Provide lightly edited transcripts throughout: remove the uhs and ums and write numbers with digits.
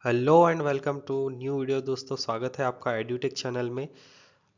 Hello and welcome to new video दोस्तों। स्वागत है आपका एड्यूटेक चैनल में।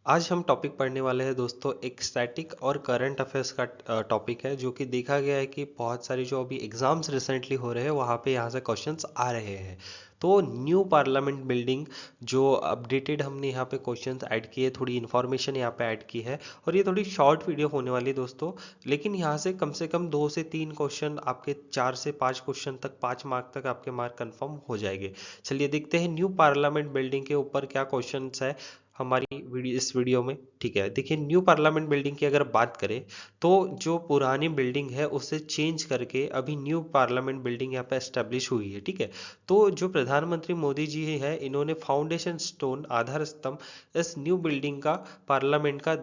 आज हम टॉपिक पढ़ने वाले हैं दोस्तों, एक स्टैटिक और करंट अफेयर्स का टॉपिक है, जो कि देखा गया है कि बहुत सारी जो अभी एग्जाम्स रिसेंटली हो रहे हैं वहाँ पे यहाँ से क्वेश्चंस आ रहे हैं। तो न्यू पार्लियामेंट बिल्डिंग जो अपडेटेड हमने यहाँ पे क्वेश्चंस ऐड किए, थोड़ी इन्फॉर्मेशन यहाँ पे ऐड की है, और ये थोड़ी शॉर्ट वीडियो होने वाली है दोस्तों। लेकिन यहाँ से कम 2 से 3 क्वेश्चन आपके, 4 से 5 क्वेश्चन तक, 5 मार्क तक आपके मार्क कंफर्म हो जाएंगे। चलिए देखते हैं न्यू पार्लियामेंट बिल्डिंग के ऊपर क्या क्वेश्चंस है हमारी इस वीडियो में। ठीक है, देखिए न्यू पार्लियामेंट बिल्डिंग की अगर बात करें तो जो पुरानी बिल्डिंग है उसे चेंज करके अभी न्यू पार्लियामेंट बिल्डिंग यहाँ पे एस्टेब्लिश हुई है। ठीक है, तो जो प्रधानमंत्री मोदी जी है, इन्होंने फाउंडेशन स्टोन, आधार स्तंभ इस न्यू बिल्डिंग का, पार्लियामेंट का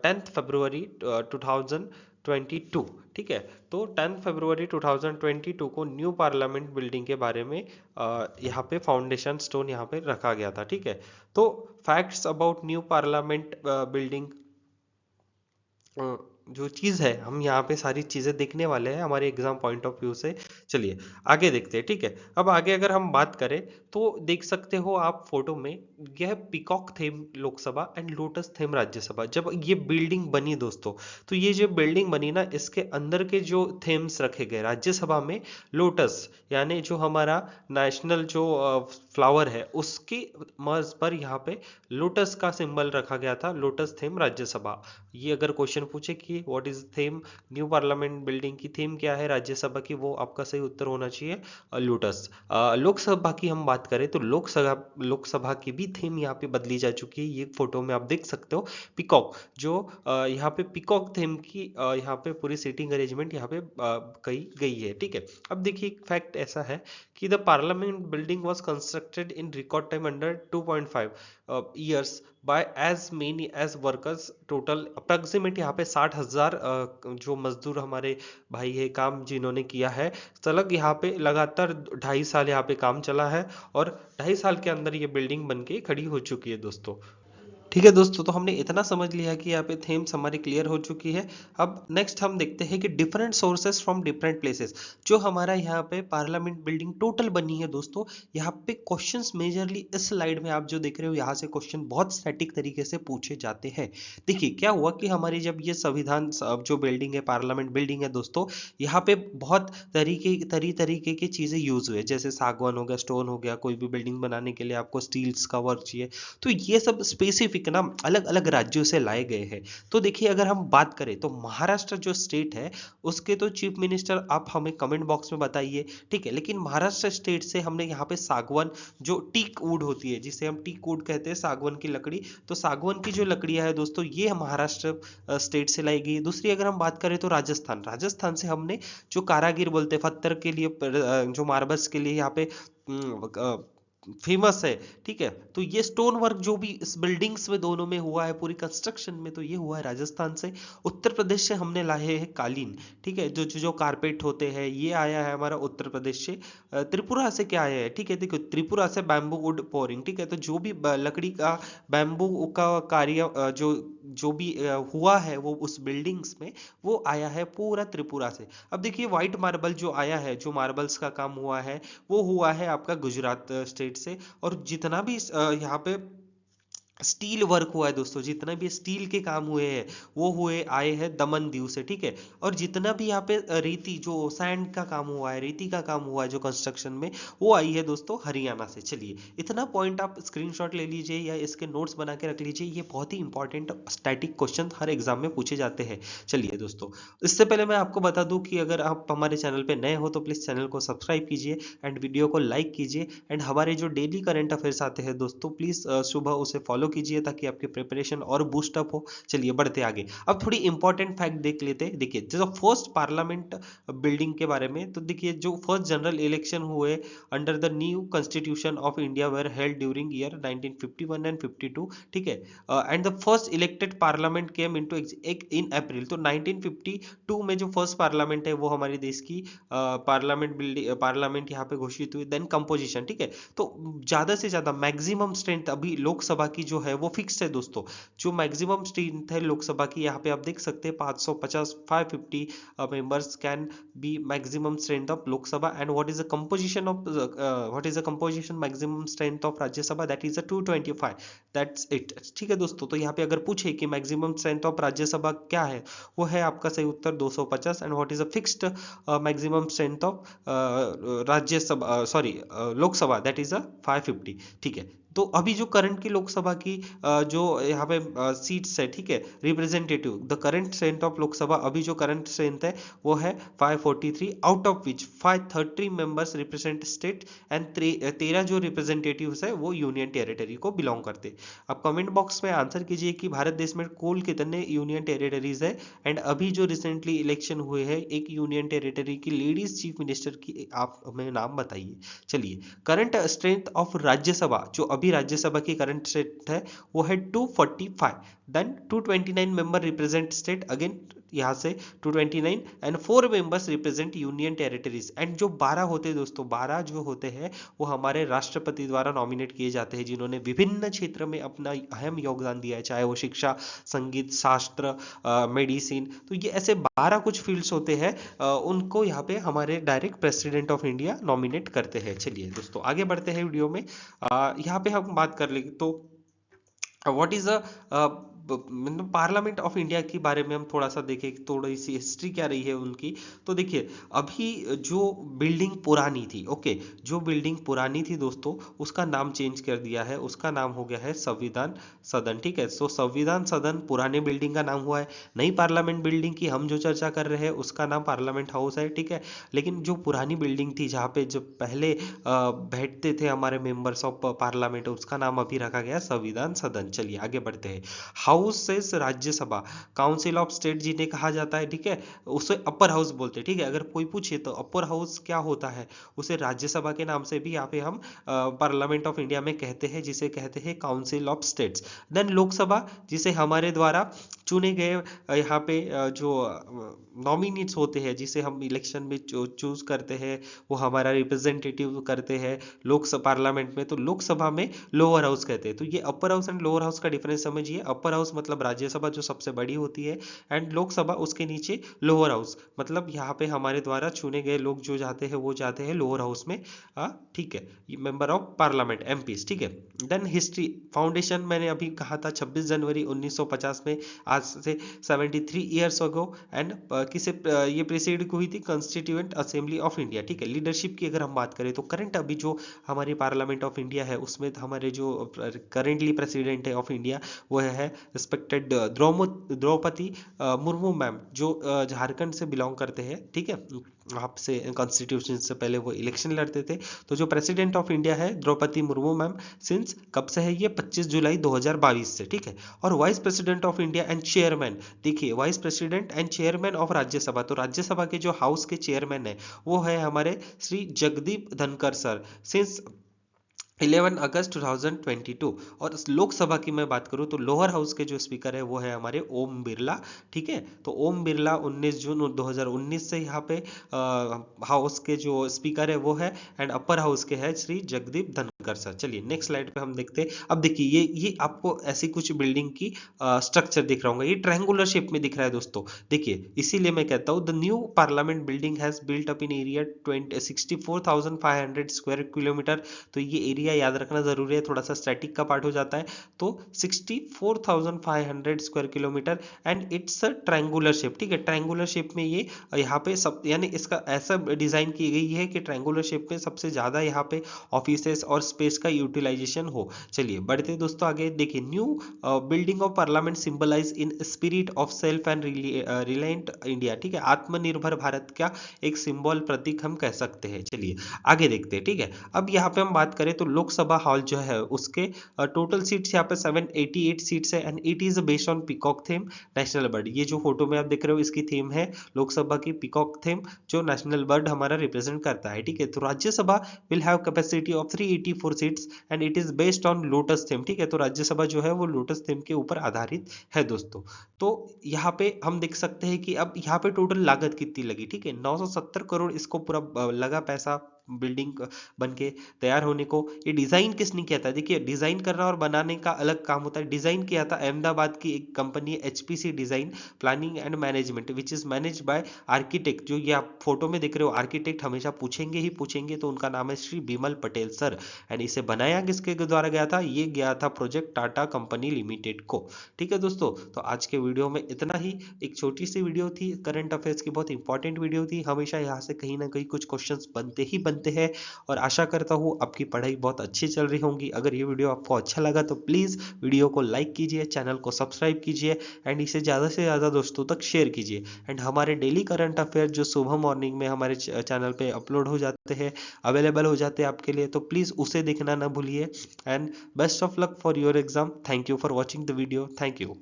10 फरवरी 2022, ठीक है। तो 10 फरवरी 2022 को न्यू पार्लियामेंट बिल्डिंग के बारे में यहाँ पे फाउंडेशन स्टोन यहाँ पे रखा गया था। ठीक है, तो facts about new parliament building, जो चीज़ है हम यहाँ पे सारी चीज़ें देखने वाले हैं हमारे एग्जाम पॉइंट ऑफ व्यू से। चलिए आगे देखते हैं। ठीक है, अब आगे अगर हम बात करें तो देख सकते हो आप फोटो में, यह peacock theme Lok Sabha and lotus theme Rajya Sabha. जब ये बिल्डिंग बनी दोस्तों, तो ये जो बिल्डिंग बनी ना, इसके अंदर के जो थीम्स रखे गए राज्यसभा में, लोटस यानी जो हमारा नेशनल जो फ्लावर है उसकी मर्ज पर यहाँ पे लोटस का सिंबल रखा गया था, लोटस थीम राज्यसभा। ये अगर क्वेश्चन पूछे कि what is theme, new parliament building की थीम क्या है राज्यसभा की, वो आपका सही उत्तर होना चाहिए लोटस। लोकसभा की हम बात करें तो लोकसभा की भी थीम यहाँ पे बदली जा चुकी है। ये फोटो में आप देख सकते हो पिकॉक, जो यहाँ पे पिकॉक थीम की यहाँ पे पूरी सीटिंग अरेंजमेंट यहाँ पे कही गई है। ठीक है, अब देखिए फैक्ट ऐसा है कि the parliament building was constructed in record time under 2.5 years by as many as workers. Total approximate यहाँ पे 60,000 जो मजदूर हमारे भाई है, काम जिन्होंने किया है, तलक यहाँ पे लगातार 2.5 साल यहाँ पे काम चला है, और 2.5 साल के अंदर ये बिल्डिंग बन के खड़ी हो चुकी है दोस्तों। ठीक है दोस्तों, तो हमने इतना समझ लिया कि यहाँ पे थीम्स हमारी क्लियर हो चुकी है। अब नेक्स्ट हम देखते हैं कि different sources from different places, जो हमारा यहाँ पे पार्लियामेंट बिल्डिंग टोटल बनी है दोस्तों। यहाँ पे क्वेश्चंस मेजरली इस स्लाइड में आप जो देख रहे हो, यहाँ से क्वेश्चन बहुत स्टैटिक तरीके से पूछे जाते हैं। देखिए क्या हुआ कि हमारी जब ये संविधान जो बिल्डिंग है, पार्लियामेंट बिल्डिंग है दोस्तों, यहाँ पे बहुत तरीके की चीजें यूज हुए, जैसे सागवान हो गया, स्टोन हो गया, कोई भी बिल्डिंग बनाने के लिए आपको स्टील्स का वर्क चाहिए, तो ये सब स्पेसिफिक ना अलग अलग राज्यों से लाए गए हैं। तो देखिए अगर हम बात करें तो महाराष्ट्र जो स्टेट है, उसके तो चीफ मिनिस्टर आप हमें कमेंट बॉक्स में बताइए। ठीक है, लेकिन महाराष्ट्र स्टेट से हमने यहाँ पे सागवान, जो टीक वुड होती है, जिसे हम टीक वुड कहते हैं, सागवान की लकड़ी, तो सागवान की जो लकड़ियां है दोस्तों, ये महाराष्ट्र स्टेट से लाई गई। दूसरी अगर हम बात करें तो राजस्थान से हमने जो कारागिर बोलते हैं, पत्थर के लिए जो मार्बल्स के लिए यहाँ पे फेमस है। ठीक है, तो ये स्टोन वर्क जो भी इस बिल्डिंग्स में दोनों में हुआ है, पूरी कंस्ट्रक्शन में, तो ये हुआ है राजस्थान से। उत्तर प्रदेश से हमने लाए हैं कालीन। ठीक है, जो कारपेट होते हैं, ये आया है हमारा उत्तर प्रदेश से। त्रिपुरा से क्या आया है, ठीक है, देखो त्रिपुरा से बैम्बू वुड पोरिंग। ठीक है, तो जो भी लकड़ी का, बैम्बू का कार्य जो जो भी हुआ है वो उस बिल्डिंग्स में, वो आया है पूरा त्रिपुरा से। अब देखिए व्हाइट मार्बल जो आया है, जो मार्बल्स का काम हुआ है, वो हुआ है आपका गुजरात स्टेट से। और जितना भी यहाँ पे स्टील वर्क हुआ है दोस्तों, जितना भी स्टील के काम हुए हैं, वो हुए आए हैं दमन दीव से। ठीक है, और जितना भी यहाँ पे रेती, जो सैंड का काम हुआ है, रेती का काम हुआ है जो कंस्ट्रक्शन में, वो आई है दोस्तों हरियाणा से। चलिए इतना पॉइंट आप स्क्रीनशॉट ले लीजिए या इसके नोट्स बना के रख लीजिए, ये बहुत ही इंपॉर्टेंट स्टैटिक क्वेश्चन हर एग्जाम में पूछे जाते हैं। चलिए दोस्तों, इससे पहले मैं आपको बता दूं कि अगर आप हमारे चैनल पे नए हो तो प्लीज चैनल को सब्सक्राइब कीजिए एंड वीडियो को लाइक कीजिए, एंड हमारे जो डेली करंट अफेयर्स आते हैं दोस्तों, प्लीज सुबह उसे फॉलो कीजिए ताकि आपकी प्रिपरेशन और बूस्ट अप हो। चलिए बढ़ते आगे, अब थोड़ी इंपॉर्टेंट फैक्ट देख लेते हैं। देखिए जो फर्स्ट पार्लियामेंट बिल्डिंग के बारे में, तो देखिए जो फर्स्ट जनरल इलेक्शन हुए under the new constitution of India were held during year 1951 and 52। ठीक है, and the first elected parliament came into in April. तो 1952 में जो फर्स्ट पार्लियामेंट है वो हमारे देश की पार्लियामेंट यहाँ पे घोषित हुई। देन कंपोजिशन, ठीक है, तो ज्यादा से ज्यादा मैक्सिमम स्ट्रेंथ अभी लोकसभा की जो है वो फिक्स है दोस्तों। जो मैक्सिमम स्ट्रेंथ है लोकसभा की, यहाँ पे आप देख सकते हैं 550 550 members can be maximum strength of Lok Sabha. And what is the composition of what is the composition maximum strength of Rajya Sabha, that is 225, that's it. ठीक है दोस्तों, तो यहाँ पे अगर पूछे कि मैक्सिमम स्ट्रेंथ ऑफ राज्यसभा क्या है, वो है आपका सही उत्तर 250। And what is a fixed maximum strength of Rajya Sabha sorry Lok Sabha, that is 550। ठीक है, तो अभी जो करंट की लोकसभा की जो यहाँ पे सीट्स है, ठीक है, representative, the current strength of Lok Sabha, अभी जो करंट स्ट्रेंथ है वो है 543, out of which 530 members represent state and 13 जो रिप्रेजेंटेटिव्स है वो यूनियन टेरिटरी को बिलोंग करते। अब कमेंट बॉक्स में आंसर कीजिए कि भारत देश में कुल कितने यूनियन टेरिटरीज है। एंड अभी जो रिसेंटली इलेक्शन हुए हैं एक यूनियन टेरिटरी की लेडीज चीफ मिनिस्टर की, आप हमें नाम बताइए। चलिए, करंट स्ट्रेंथ ऑफ राज्यसभा, जो अभी राज्यसभा की करंट स्ट्रेंथ है वो है 245। Then 229 member represent state, again यहाँ से 229, and 4 members represent union territories. And जो 12 होते हैं दोस्तों, 12 जो होते हैं वो हमारे राष्ट्रपति द्वारा नॉमिनेट किए जाते हैं, जिन्होंने विभिन्न क्षेत्र में अपना अहम योगदान दिया है, चाहे वो शिक्षा, संगीत, शास्त्र, मेडिसिन। तो ये ऐसे 12 कुछ फील्ड्स होते हैं, उनको यहाँ पे हमारे direct president of India nominate करते हैं। चलिए दोस्तों आगे बढ़ते हैं वीडियो में। यहाँ पे हम बात कर लेंगे तो व्हाट इज मतलब पार्लियामेंट ऑफ इंडिया के बारे में हम थोड़ा सा देखें, थोड़ी सी हिस्ट्री क्या रही है उनकी। तो देखिए, अभी जो बिल्डिंग पुरानी थी, ओके, जो बिल्डिंग पुरानी थी दोस्तों, उसका नाम चेंज कर दिया है, उसका नाम हो गया है संविधान सदन। ठीक है, सो संविधान सदन पुराने बिल्डिंग का नाम हुआ है। नई पार्लियामेंट बिल्डिंग की हम जो चर्चा कर रहे हैं उसका नाम पार्लियामेंट हाउस है। ठीक है, लेकिन जो पुरानी बिल्डिंग थी जहाँ पे जब पहले बैठते थे हमारे मेंबर्स ऑफ पार्लियामेंट, उसका नाम अभी रखा गया संविधान सदन। चलिए आगे बढ़ते हैं। Houses Rajya Sabha, council of state जिन्हें कहा जाता है, ठीक है, उसे अपर हाउस बोलते हैं। ठीक है, अगर कोई पूछे तो अपर हाउस क्या होता है, उसे राज्यसभा के नाम से भी यहाँ पे हम पार्लियामेंट ऑफ इंडिया में कहते हैं, जिसे कहते हैं council of states. Then Lok Sabha, जिसे हमारे द्वारा चुने गए यहाँ पे जो नॉमिनेट्स होते हैं, जिसे हम इलेक्शन में चूज करते हैं, वो हमारा रिप्रेजेंटेटिव करते हैं लोकसभा पार्लियामेंट में, तो लोकसभा में लोअर हाउस कहते हैं। तो ये upper house and lower house का डिफरेंस समझिए। अपर हाउस मतलब राज्यसभा जो सबसे बड़ी होती है, एंड लोकसभा उसके नीचे लोअर हाउस, मतलब यहाँ पे हमारे द्वारा चुने गए लोग जो जाते हैं वो जाते हैं लोअर हाउस में। ठीक है, मेंबर ऑफ पार्लियामेंट एमपीज। ठीक है, देन हिस्ट्री, फाउंडेशन मैंने अभी कहा था 26 जनवरी 1950 में, आज से 73 ईयर्स अगो। एंड किसे ये प्रेसिड हुई थी, कॉन्स्टिट्यूएंट असेंबली ऑफ इंडिया। ठीक है, लीडरशिप की अगर हम बात करें तो करंट अभी जो हमारी पार्लियामेंट ऑफ इंडिया है उसमें हमारे जो करेंटली प्रेसिडेंट है ऑफ इंडिया वो है रिस्पेक्टेड द्रौपदी मुर्मू मैम, जो झारखंड से बिलोंग करते हैं। ठीक है, आपसे कॉन्स्टिट्यूशन से पहले वो इलेक्शन लड़ते थे। तो जो प्रेसिडेंट ऑफ इंडिया है द्रौपदी मुर्मू मैम, सिंस कब से है ये, 25 जुलाई 2022 से। ठीक है, और vice president of India and chairman, देखिए vice president and chairman of Rajya Sabha, तो राज्यसभा के जो हाउस के चेयरमैन है वो है हमारे श्री जगदीप धनखड़ सर, सिंस 11 अगस्त 2022। और लोकसभा की मैं बात करूं तो लोअर हाउस के जो स्पीकर है वो है हमारे ओम बिरला। ठीक है, तो ओम बिरला 19 जून 2019 से यहाँ पे हाउस के जो स्पीकर है वो है, एंड अपर हाउस के है श्री जगदीप धनखड़ सर। चलिए नेक्स्ट स्लाइड पे हम देखते हैं। अब देखिए ये आपको ऐसी कुछ बिल्डिंग की स्ट्रक्चर दिख रहा होगा, ये ट्रायंगुलर शेप में दिख रहा है दोस्तों। देखिए, इसीलिए मैं कहता हूँ the new parliament building has built up in area 64,500 square kilometre. तो ये एरिया याद रखना जरूरी है, थोड़ा सा स्टैटिक का पार्ट हो जाता है। तो 64,500 square kilometre, and it's a triangular shape. ठीक है, ट्रायंगुलर शेप में ये यहाँ पे सब, यानी इसका ऐसा डिजाइन की गई है कि ट्रायंगुलर शेप में सबसे ज्यादा यहाँ पे ऑफिसेस और स्पेस का यूटिलाइजेशन हो। चलिए बढ़ते हैं दोस्तों आगे। देखिए, new building of parliament symbolise in spirit of self and reliant India. ठीक है, आत्मनिर्भर भारत का एक सिंबल, प्रतीक हम कह सकते हैं। चलिए आगे देखते हैं। ठीक है, अब यहाँ पे हम बात करें तो लोकसभा हॉल जो है उसके टोटल सीट्स यहाँ पे 788 सीट्स है, and it is based on peacock theme national bird. ये जो फोटो में आप देख रहे हो इसकी थीम है लोकसभा की पीकॉक थीम, जो नेशनल बर्ड हमारा रिप्रेजेंट करता है। ठीक है, तो Rajya Sabha will have capacity of 384 seats and it is based on lotus theme. ठीक है, तो राज्यसभा जो है वो लोटस थीम के ऊपर आधारित है दोस्तों। तो यहाँ पे हम देख सकते हैं कि अब यहाँ पे टोटल लागत कितनी लगी। ठीक है, 970 करोड़ इसको पूरा लगा पैसा बिल्डिंग बन के तैयार होने को। ये डिजाइन किसने किया था? देखिए, डिजाइन करना और बनाने का अलग काम होता है। डिजाइन किया था अहमदाबाद की एक कंपनी है, HPC design planning and management, which is manage by architect. जो ये आप फोटो में देख रहे हो, आर्किटेक्ट हमेशा पूछेंगे ही पूछेंगे, तो उनका नाम है श्री बिमल पटेल सर। एंड इसे बनाया किसके द्वारा गया था? ये गया था प्रोजेक्ट टाटा कंपनी लिमिटेड को। ठीक है दोस्तों, तो आज के वीडियो में इतना ही। एक छोटी सी वीडियो थी, करंट अफेयर्स की बहुत इंपॉर्टेंट वीडियो थी। हमेशा यहाँ से कहीं ना कहीं कुछ क्वेश्चंस बनते ही बनते हैं, और आशा करता हूँ आपकी पढ़ाई बहुत अच्छी चल रही होंगी। अगर ये वीडियो आपको अच्छा लगा तो प्लीज़ वीडियो को लाइक कीजिए, चैनल को सब्सक्राइब कीजिए, एंड इसे ज़्यादा से ज़्यादा दोस्तों तक शेयर कीजिए। एंड हमारे डेली करंट अफेयर जो सुबह मॉर्निंग में हमारे चैनल पे अपलोड हो जाते हैं, अवेलेबल हो जाते हैं आपके लिए, तो प्लीज़ उसे देखना ना भूलिए। And best of luck for your exam. Thank you for watching the video. Thank you.